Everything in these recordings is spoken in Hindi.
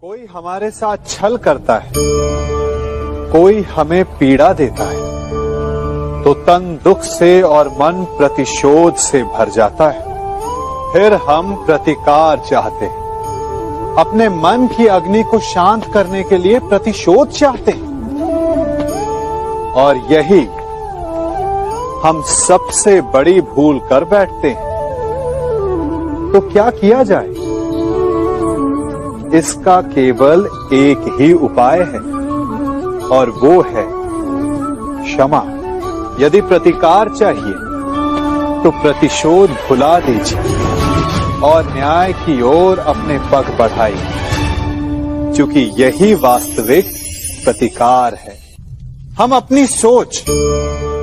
कोई हमारे साथ छल करता है, कोई हमें पीड़ा देता है, तो तन दुख से और मन प्रतिशोध से भर जाता है। फिर हम प्रतिकार चाहते हैं, अपने मन की अग्नि को शांत करने के लिए प्रतिशोध चाहते हैं। और यही हम सबसे बड़ी भूल कर बैठते हैं। तो क्या किया जाए? इसका केवल एक ही उपाय है और वो है क्षमा। यदि प्रतिकार चाहिए तो प्रतिशोध भुला दीजिए और न्याय की ओर अपने पग बढ़ाइए, क्योंकि यही वास्तविक प्रतिकार है। हम अपनी सोच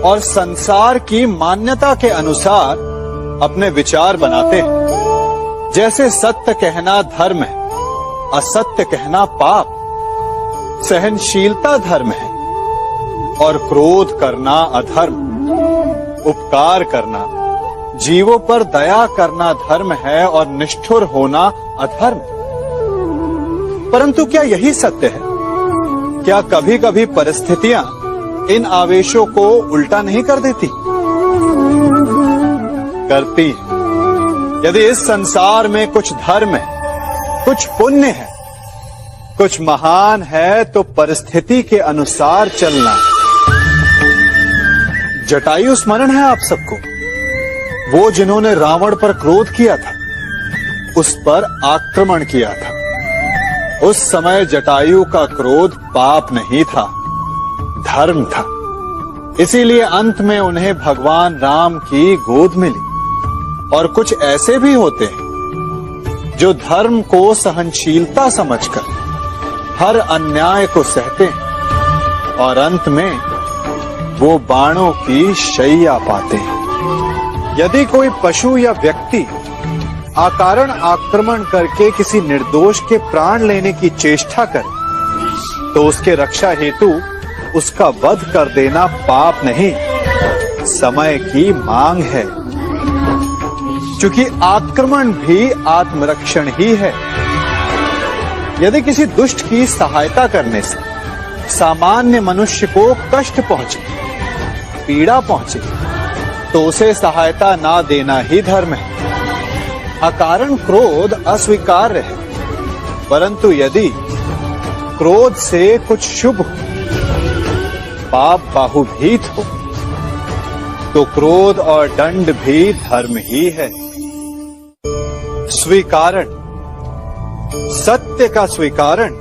और संसार की मान्यता के अनुसार अपने विचार बनाते हैं। जैसे सत्य कहना धर्म है, असत्य कहना पाप, सहनशीलता धर्म है और क्रोध करना अधर्म, उपकार करना, जीवों पर दया करना धर्म है और निष्ठुर होना अधर्म। परंतु क्या यही सत्य है? क्या कभी कभी परिस्थितियां इन आवेशों को उल्टा नहीं कर देती? करती है। यदि इस संसार में कुछ धर्म है, कुछ पुण्य है, कुछ महान है, तो परिस्थिति के अनुसार चलना। जटायु स्मरण है आप सबको, वो जिन्होंने रावण पर क्रोध किया था, उस पर आक्रमण किया था। उस समय जटायु का क्रोध पाप नहीं था, धर्म था। इसीलिए अंत में उन्हें भगवान राम की गोद मिली। और कुछ ऐसे भी होते हैं जो धर्म को सहनशीलता समझकर हर अन्याय को सहते हैं और अंत में वो बाणों की शैया पाते हैं। यदि कोई पशु या व्यक्ति अकारण आक्रमण करके किसी निर्दोष के प्राण लेने की चेष्टा करे, तो उसके रक्षा हेतु उसका वध कर देना पाप नहीं, समय की मांग है। क्योंकि आक्रमण भी आत्मरक्षण ही है। यदि किसी दुष्ट की सहायता करने से सामान्य मनुष्य को कष्ट पहुंचे, पीड़ा पहुंचे, तो उसे सहायता ना देना ही धर्म है। अकारण क्रोध अस्वीकार्य है, परंतु यदि क्रोध से कुछ शुभ हो, पाप बाहुभीत हो, तो क्रोध और दंड भी धर्म ही है। स्वीकारण, सत्य का स्वीकारण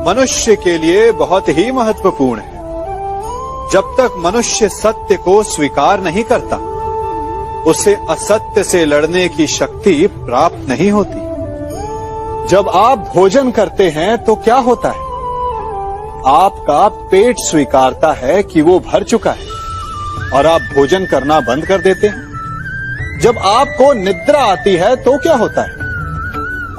मनुष्य के लिए बहुत ही महत्वपूर्ण है। जब तक मनुष्य सत्य को स्वीकार नहीं करता, उसे असत्य से लड़ने की शक्ति प्राप्त नहीं होती। जब आप भोजन करते हैं तो क्या होता है? आपका पेट स्वीकारता है कि वो भर चुका है और आप भोजन करना बंद कर देते हैं। जब आपको निद्रा आती है तो क्या होता है?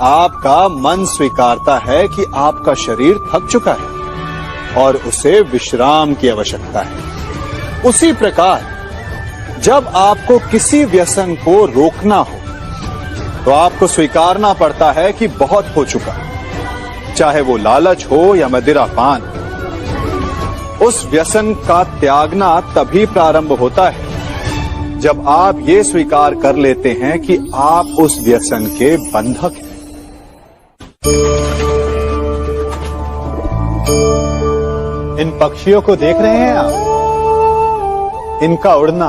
आपका मन स्वीकारता है कि आपका शरीर थक चुका है और उसे विश्राम की आवश्यकता है। उसी प्रकार जब आपको किसी व्यसन को रोकना हो, तो आपको स्वीकारना पड़ता है कि बहुत हो चुका, चाहे वो लालच हो या मदिरापान। उस व्यसन का त्यागना तभी प्रारंभ होता है जब आप ये स्वीकार कर लेते हैं कि आप उस व्यसन के बंधक हैं। इन पक्षियों को देख रहे हैं आप? इनका उड़ना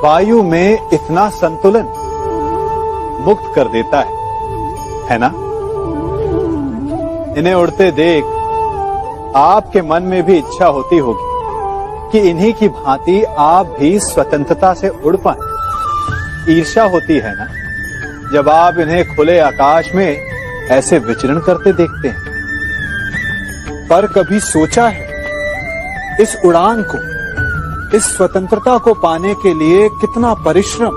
वायु में इतना संतुलन मुक्त कर देता है ना? इन्हें उड़ते देख आपके मन में भी इच्छा होती होगी कि इन्हीं की भांति आप भी स्वतंत्रता से उड़ पाएं। ईर्ष्या होती है ना, जब आप इन्हें खुले आकाश में ऐसे विचरण करते देखते हैं। पर कभी सोचा है, इस उड़ान को, इस स्वतंत्रता को पाने के लिए कितना परिश्रम,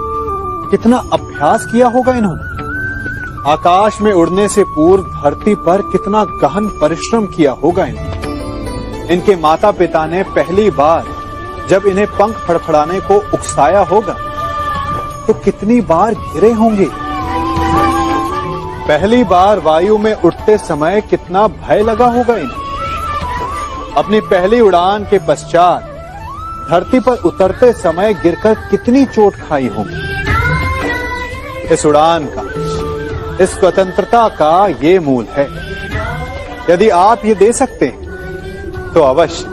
कितना अभ्यास किया होगा इन्होंने? आकाश में उड़ने से पूर्व धरती पर कितना गहन परिश्रम किया होगा इन्होंने। इनके माता पिता ने पहली बार जब इन्हें पंख फड़फड़ाने को उकसाया होगा, तो कितनी बार घिरे होंगे। पहली बार वायु में उड़ते समय कितना भय लगा होगा इन्हें। अपनी पहली उड़ान के पश्चात धरती पर उतरते समय गिरकर कितनी चोट खाई होगी। इस उड़ान का, इस स्वतंत्रता का ये मूल है। यदि आप ये दे सकते हैं तो अवश्य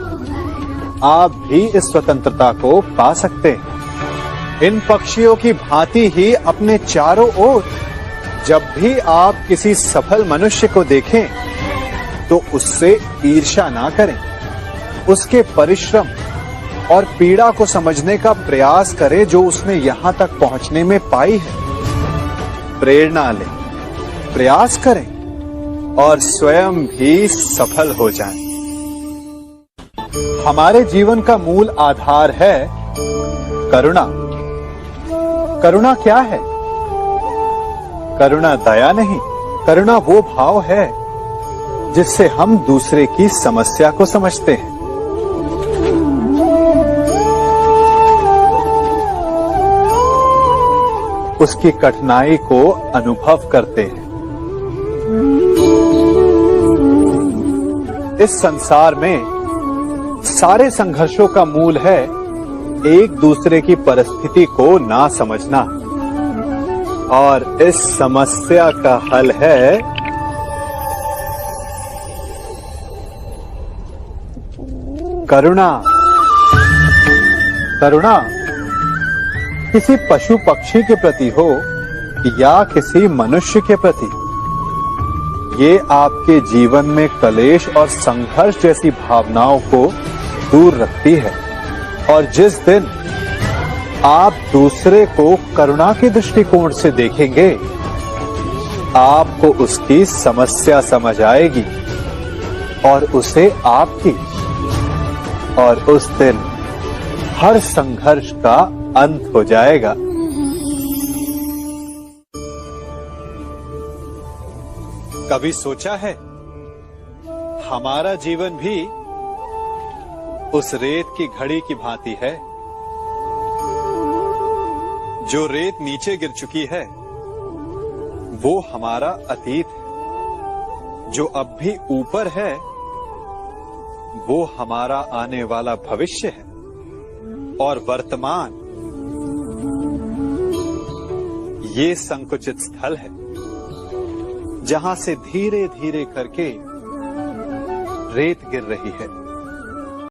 आप भी इस स्वतंत्रता को पा सकते हैं। इन पक्षियों की भांति ही अपने चारों ओर जब भी आप किसी सफल मनुष्य को देखें तो उससे ईर्ष्या ना करें। उसके परिश्रम और पीड़ा को समझने का प्रयास करें जो उसने यहां तक पहुंचने में पाई है। प्रेरणा लें, प्रयास करें और स्वयं भी सफल हो जाएं। हमारे जीवन का मूल आधार है करुणा। करुणा क्या है? करुणा दया नहीं, करुणा वो भाव है जिससे हम दूसरे की समस्या को समझते हैं। उसकी कठिनाई को अनुभव करते हैं। इस संसार में सारे संघर्षों का मूल है एक दूसरे की परिस्थिति को ना समझना, और इस समस्या का हल है करुणा। करुणा किसी पशु पक्षी के प्रति हो या किसी मनुष्य के प्रति, ये आपके जीवन में कलेश और संघर्ष जैसी भावनाओं को दूर रखती है। और जिस दिन आप दूसरे को करुणा के दृष्टिकोण से देखेंगे, आपको उसकी समस्या समझ आएगी और उसे आपकी, और उस दिन हर संघर्ष का अंत हो जाएगा। कभी सोचा है हमारा जीवन भी उस रेत की घड़ी की भांति है? जो रेत नीचे गिर चुकी है वो हमारा अतीत है, जो अब भी ऊपर है वो हमारा आने वाला भविष्य है, और वर्तमान ये संकुचित स्थल है जहां से धीरे धीरे करके रेत गिर रही है।